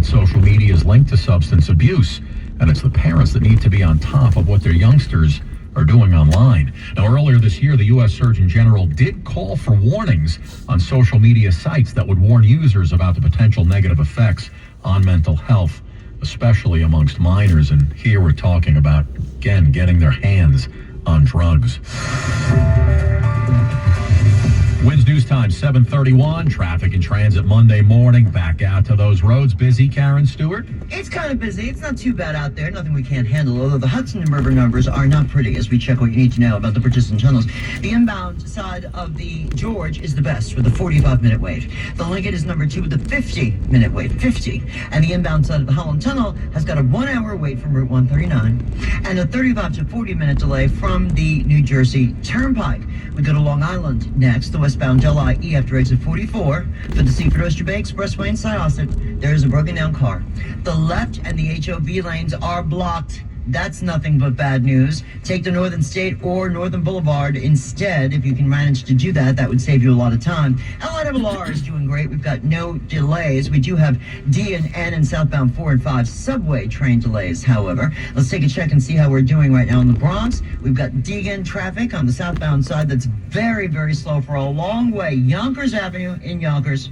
that social media is linked to substance abuse, and it's the parents that need to be on top of what their youngsters are doing online. Now, earlier this year, the U.S. Surgeon General did call for warnings on social media sites that would warn users about the potential negative effects on mental health, especially amongst minors. And here we're talking about, again, getting their hands on drugs. Winds News Time, 7:31. Traffic and transit Monday morning. Back out to those roads. Busy, Karen Stewart? It's kind of busy. It's not too bad out there. Nothing we can't handle, although the Hudson and River numbers are not pretty as we check what you need to know about the bridges and tunnels. The inbound side of the George is the best with a 45-minute wait. The Lincoln is number 2 with a 50-minute wait, 50. And the inbound side of the Holland Tunnel has got a 1-hour wait from Route 139 and a 35 to 40-minute delay from the New Jersey Turnpike. We go to Long Island next. The westbound Del IE after exit 44 for the Seaford Oyster Bay Expressway in Syosset. There is a broken down car. The left and the HOV lanes are blocked. That's nothing but bad news. Take the Northern State or Northern Boulevard instead. If you can manage to do that, that would save you a lot of time. LIRR is doing great. We've got no delays. We do have D and N and southbound 4 and 5 subway train delays, however. Let's take a check and see how we're doing right now in the Bronx. We've got Deegan traffic on the southbound side that's very, very slow for a long way. Yonkers Avenue in Yonkers,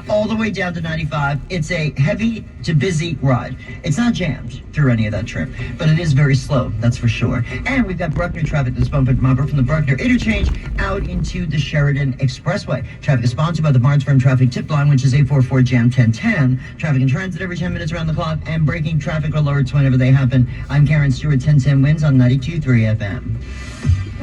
all the way down to 95. It's a heavy to busy ride. It's not jammed through any of that trip, but it is very slow, that's for sure. And we've got Bruckner traffic that's bumping from the Bruckner interchange out into the Sheridan Expressway. Traffic is sponsored by the Barnes Firm Traffic Tip Line, which is 844 Jam 1010. Traffic and transit every 10 minutes around the clock, and breaking traffic alerts whenever they happen. I'm Karen Stewart, 1010 Winds on 92.3 FM.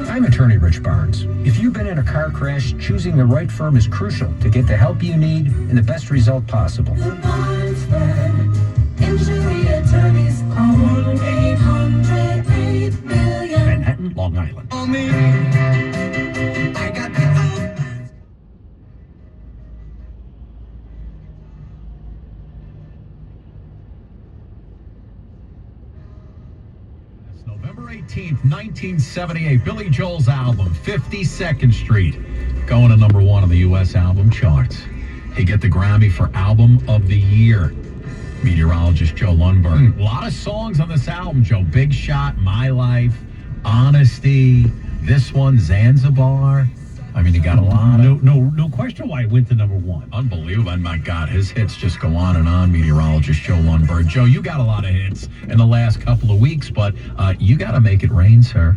I'm attorney Rich Barnes. If you've been in a car crash, choosing the right firm is crucial to get the help you need and the best result possible. The Barnes Firm, injury attorneys, call 1-800-8-million. Manhattan, Long Island. I got the November 18th, 1978, Billy Joel's album, 52nd Street, going to number 1 on the U.S. album charts. He get the Grammy for Album of the Year. Meteorologist Joe Lundberg. A lot of songs on this album, Joe. Big Shot, My Life, Honesty, this one, Zanzibar. I mean, he got a lot of... No question why it went to number 1. Unbelievable. And my God, his hits just go on and on, meteorologist Joe Lundberg. Joe, you got a lot of hits in the last couple of weeks, but you got to make it rain, sir.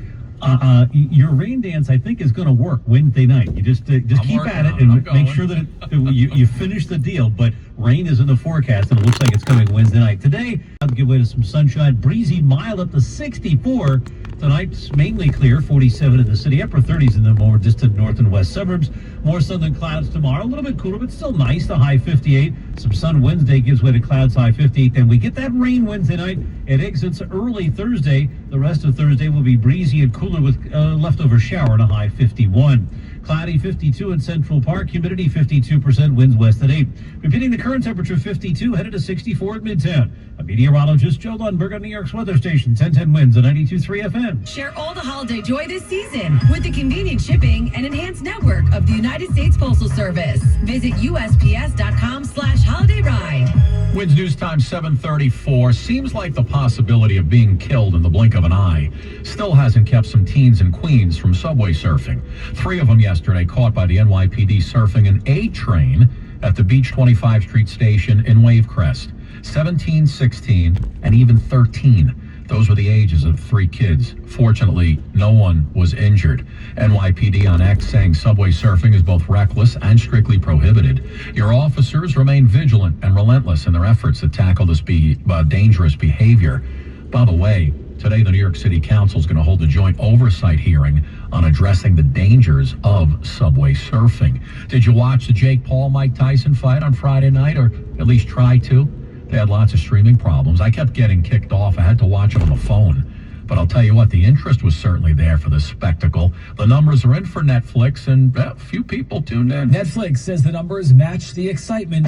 Your rain dance, I think, is going to work Wednesday night. You just keep at it and make sure that you finish the deal. But rain is in the forecast, and it looks like it's coming Wednesday night. Today, I'll give way to some sunshine. Breezy, mild up to 64. Tonight's mainly clear, 47 in the city, upper 30s in the more distant north and west suburbs. More sun than clouds tomorrow, a little bit cooler, but still nice, the high 58. Some sun Wednesday gives way to clouds, high 58. Then we get that rain Wednesday night. It exits early Thursday. The rest of Thursday will be breezy and cooler with leftover shower and a high 51. Cloudy 52 in Central Park, humidity 52%, winds west at 8. Repeating the current temperature 52, headed to 64 at Midtown. A meteorologist, Joe Lundberg on New York's weather station, 1010 Winds on 92.3 FM. Share all the holiday joy this season with the convenient shipping and enhanced network of the United States Postal Service. Visit USPS.com/holidayride. Winds News Time, 7:34. Seems like the possibility of being killed in the blink of an eye still hasn't kept some teens in Queens from subway surfing. 3 of them yesterday caught by the NYPD surfing an A train at the Beach 25th Street station in Wavecrest. 17, 16, and even 13. Those were the ages of 3 kids. Fortunately, no one was injured. NYPD on X saying subway surfing is both reckless and strictly prohibited. Your officers remain vigilant and relentless in their efforts to tackle this dangerous behavior. By the way, today the New York City Council is going to hold a joint oversight hearing on addressing the dangers of subway surfing. Did you watch the Jake Paul-Mike Tyson fight on Friday night, or at least try to? They had lots of streaming problems. I kept getting kicked off. I had to watch it on the phone. But I'll tell you what, the interest was certainly there for this spectacle. The numbers are in for Netflix, and a few people tuned in. Netflix says the numbers match the excitement.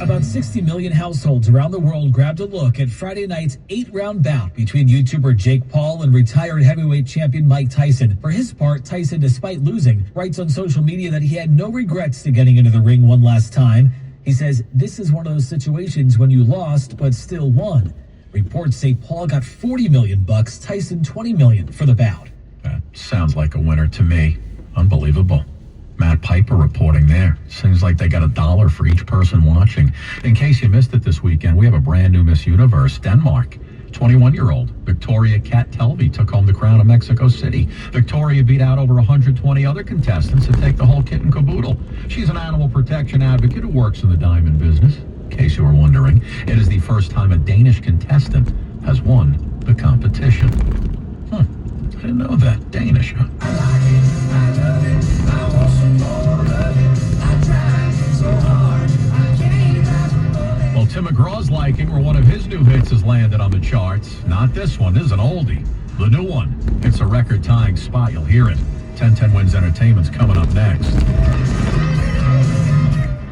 About 60 million households around the world grabbed a look at Friday night's 8-round bout between YouTuber Jake Paul and retired heavyweight champion Mike Tyson. For his part, Tyson, despite losing, writes on social media that he had no regrets to getting into the ring one last time. He says this is one of those situations when you lost but still won. Reports say Paul got $40 million, Tyson $20 million for the bout. That sounds like a winner to me. Unbelievable. Matt Piper reporting there. Seems like they got $1 for each person watching. In case you missed it this weekend, we have a brand new Miss Universe, Denmark. 21-year-old Victoria Cat-Telvey took home the crown of Mexico City. Victoria beat out over 120 other contestants to take the whole kit and caboodle. She's an animal protection advocate who works in the diamond business. In case you were wondering, it is the first time a Danish contestant has won the competition. I didn't know that. Danish, huh? Well, Tim McGraw's liking where one of his new hits has landed on the charts. Not this one. This is an oldie. The new one. It's a record-tying spot. You'll hear it. 1010 Wins Entertainment's coming up next.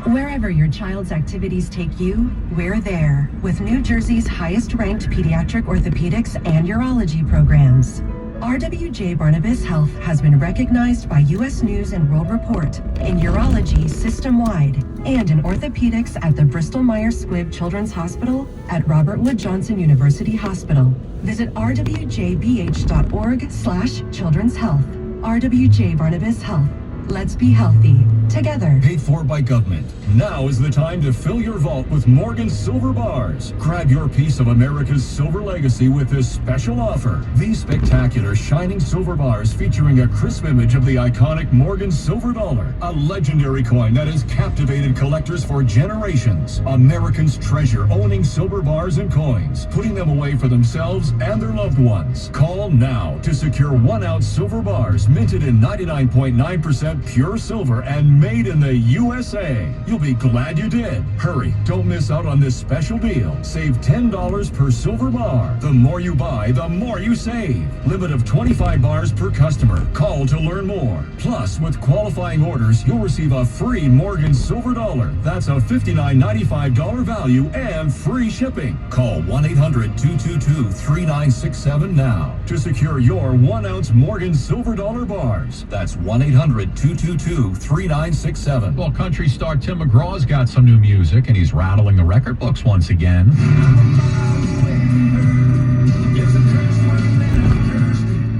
Wherever your child's activities take you, we're there with New Jersey's highest-ranked pediatric orthopedics and urology programs. RWJ Barnabas Health has been recognized by U.S. News and World Report in urology system-wide and in orthopedics at the Bristol-Myers Squibb Children's Hospital at Robert Wood Johnson University Hospital. Visit rwjbh.org/children's health. RWJ Barnabas Health. Let's be healthy together. Paid for by government. Now is the time to fill your vault with Morgan's Silver Bars. Grab your piece of America's silver legacy with this special offer. These spectacular shining silver bars featuring a crisp image of the iconic Morgan silver dollar, a legendary coin that has captivated collectors for generations. Americans treasure owning silver bars and coins, putting them away for themselves and their loved ones. Call now to secure 1-ounce silver bars minted in 99.9% pure silver and made in the USA. You'll be glad you did. Hurry, don't miss out on this special deal. Save $10 per silver bar. The more you buy, the more you save. Limit of 25 bars per customer. Call to learn more. Plus, with qualifying orders, you'll receive a free Morgan silver dollar. That's a $59.95 value and free shipping. Call 1-800-222-3967 now to secure your 1-ounce Morgan silver dollar bars. That's 1-800-222-3967. Well, country star Tim McGraw's got some new music, and he's rattling the record books once again.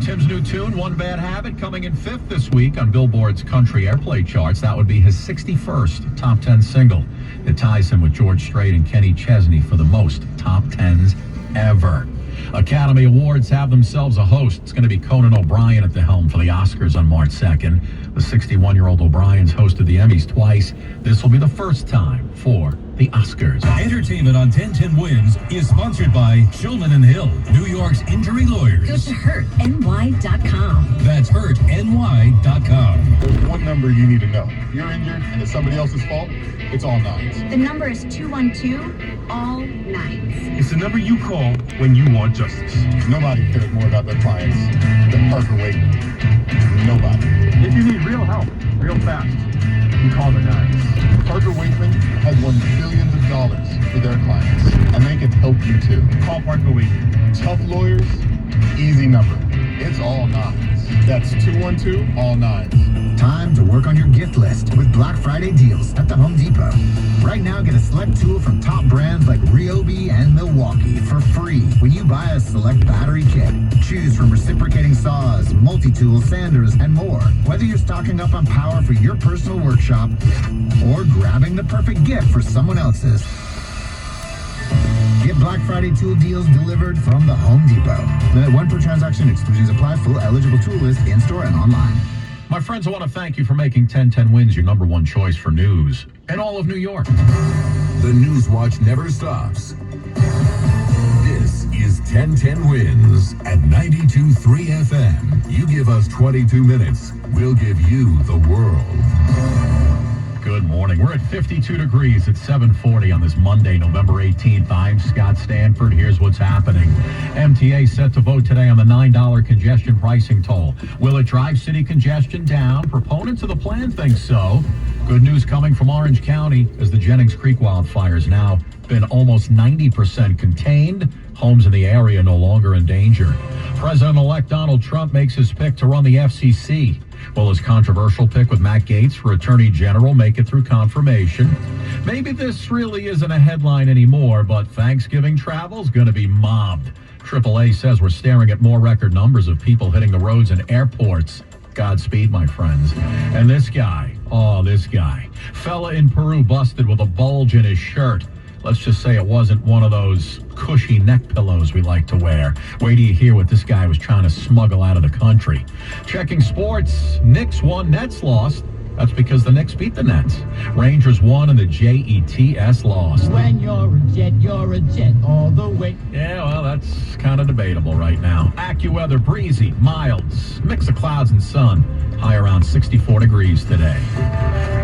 Tim's new tune, One Bad Habit, coming in 5th this week on Billboard's country airplay charts. That would be his 61st top 10 single. It ties him with George Strait and Kenny Chesney for the most top 10s ever. Academy Awards have themselves a host. It's going to be Conan O'Brien at the helm for the Oscars on March 2nd. The 61-year-old O'Brien's hosted the Emmys twice. This will be the first time for the Oscars. Entertainment on 1010 Wins is sponsored by Shulman and Hill, New York's injury lawyers. Go to hurtny.com. That's hurtny.com. There's one number you need to know. If you're injured and it's somebody else's fault, it's all nines. The number is 212, all nines. It's the number you call when you want justice. Nobody cares more about their clients than Parker Wakeman. Nobody. If you need real help, real fast, you call the nines. Parker Wakeman has won billions of dollars for their clients, and they can help you too. Call Parker Wakeman. Tough lawyers, easy number. It's all nines. That's 212, all nines. Time to work on your gift list with Black Friday deals at the Home Depot. Right now, get a select tool from top brands like Ryobi and Milwaukee for free when you buy a select battery kit. Choose from reciprocating saws, multi-tools, sanders, and more. Whether you're stocking up on power for your personal workshop or grabbing the perfect gift for someone else's. Get Black Friday tool deals delivered from the Home Depot. Limit 1 per transaction. Exclusions apply. Full eligible tool list in-store and online. My friends, I want to thank you for making 1010 Wins your number one choice for news in all of New York. The News Watch never stops. This is 1010 Wins at 92.3 FM. You give us 22 minutes, we'll give you the world. Good morning. We're at 52 degrees at 7:40 on this Monday, November 18th. I'm Scott Stanford. Here's what's happening. MTA set to vote today on the $9 congestion pricing toll. Will it drive city congestion down? Proponents of the plan think so. Good news coming from Orange County as the Jennings Creek wildfires now been almost 90% contained. Homes in the area no longer in danger. President-elect Donald Trump makes his pick to run the FCC. Will his controversial pick with Matt Gaetz for Attorney General make it through confirmation? Maybe this really isn't a headline anymore, but Thanksgiving travel's going to be mobbed. AAA says we're staring at more record numbers of people hitting the roads and airports. Godspeed, my friends. And this guy, fella in Peru busted with a bulge in his shirt. Let's just say it wasn't one of those cushy neck pillows we like to wear. Wait till you hear what this guy was trying to smuggle out of the country. Checking sports, Knicks won, Nets lost. That's because the Knicks beat the Nets. Rangers won and the Jets lost. When you're a jet all the way. Yeah, well, that's kind of debatable right now. AccuWeather, breezy, mild, mix of clouds and sun. High around 64 degrees today.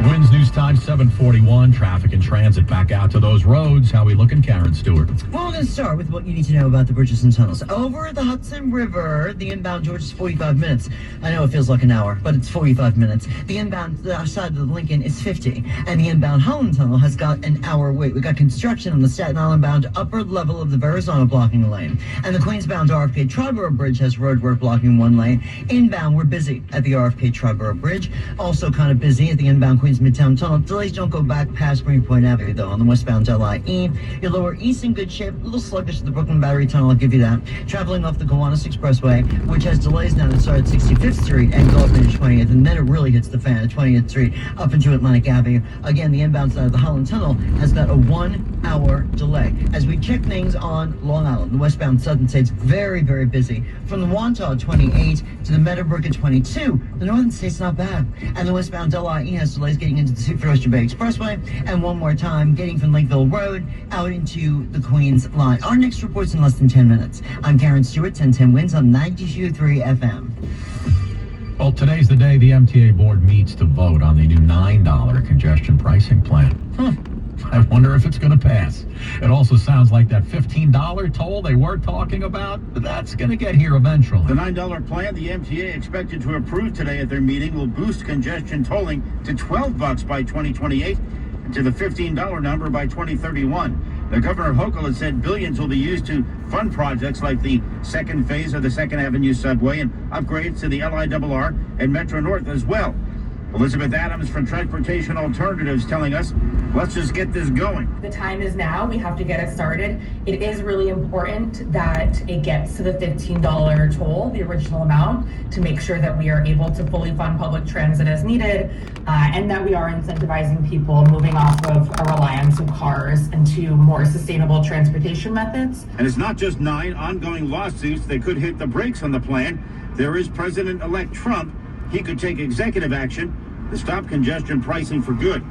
Winds News Time 741. Traffic and transit back out to those roads. How we looking, Karen Stewart? Well, we're going to start with what you need to know about the bridges and tunnels. Over the Hudson River, the inbound George is 45 minutes. I know it feels like an hour, but it's 45 minutes. The inbound side of the Lincoln is 50. And the inbound Holland Tunnel has got an hour wait. We got construction on the Staten Island bound upper level of the Verrazano blocking a lane. And the Queens bound RFK Triborough Bridge has roadwork blocking one lane. Inbound, we're busy at the RFK Triborough Bridge. Also kind of busy at the inbound Queens Midtown Tunnel. Delays don't go back past Greenpoint Avenue, though. On the westbound LIE, your lower east in good shape. A little sluggish at the Brooklyn Battery Tunnel, I'll give you that. Traveling off the Gowanus Expressway, which has delays now that start at 65th Street and go up into 20th, and then it really hits the fan at 20th Street up into Atlantic Avenue. Again, the inbound side of the Holland Tunnel has got a 1 hour delay. As we check things on Long Island, the westbound Southern State's very, very busy. From the Wantagh at 28 to the Meadowbrook at 22, the Northern State's not bad. And the westbound LIE has delays getting into the Seaford Oyster Bay Expressway, and one more time getting from Lakeville Road out into the Queens line. Our next report's in less than 10 minutes. I'm Karen Stewart, 1010 Wins on 92.3 FM. Well, today's the day the MTA board meets to vote on the new $9 congestion pricing plan. I wonder if it's going to pass. It also sounds like that $15 toll they were talking about, that's going to get here eventually. The $9 plan the MTA expected to approve today at their meeting will boost congestion tolling to $12 by 2028 and to the $15 number by 2031. The Governor Hochul has said billions will be used to fund projects like the second phase of the 2nd Avenue subway and upgrades to the LIRR and Metro North as well. Elizabeth Adams from Transportation Alternatives telling us, let's just get this going. The time is now. We have to get it started. It is really important that it gets to the $15 toll, the original amount, to make sure that we are able to fully fund public transit as needed, and that we are incentivizing people moving off of a reliance on cars into more sustainable transportation methods. And it's not just 9 ongoing lawsuits that could hit the brakes on the plan. There is President-elect Trump. He could take executive action to stop congestion pricing for good.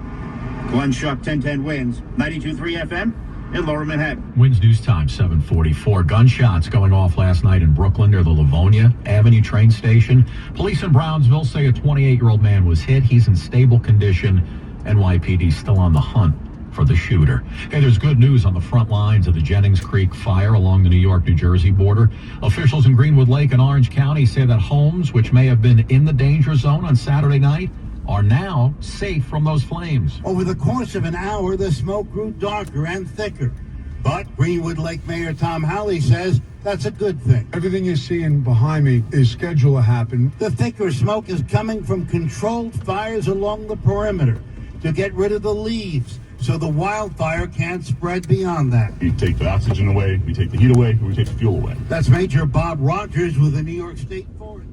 Glenn Schuck, 1010 Wins, 92.3 FM in Lower Manhattan. Winds News Time, 744. Gunshots going off last night in Brooklyn near the Livonia Avenue train station. Police in Brownsville say a 28-year-old man was hit. He's in stable condition. NYPD still on the hunt for the shooter. Hey, there's good news on the front lines of the Jennings Creek fire along the New York-New Jersey border. Officials in Greenwood Lake and Orange County say that homes which may have been in the danger zone on Saturday night are now safe from those flames. Over the course of an hour, the smoke grew darker and thicker. But Greenwood Lake Mayor Tom Howley says that's a good thing. Everything you're seeing behind me is scheduled to happen. The thicker smoke is coming from controlled fires along the perimeter to get rid of the leaves, so the wildfire can't spread beyond that. We take the oxygen away, we take the heat away, we take the fuel away. That's Major Bob Rogers with the New York State Forest.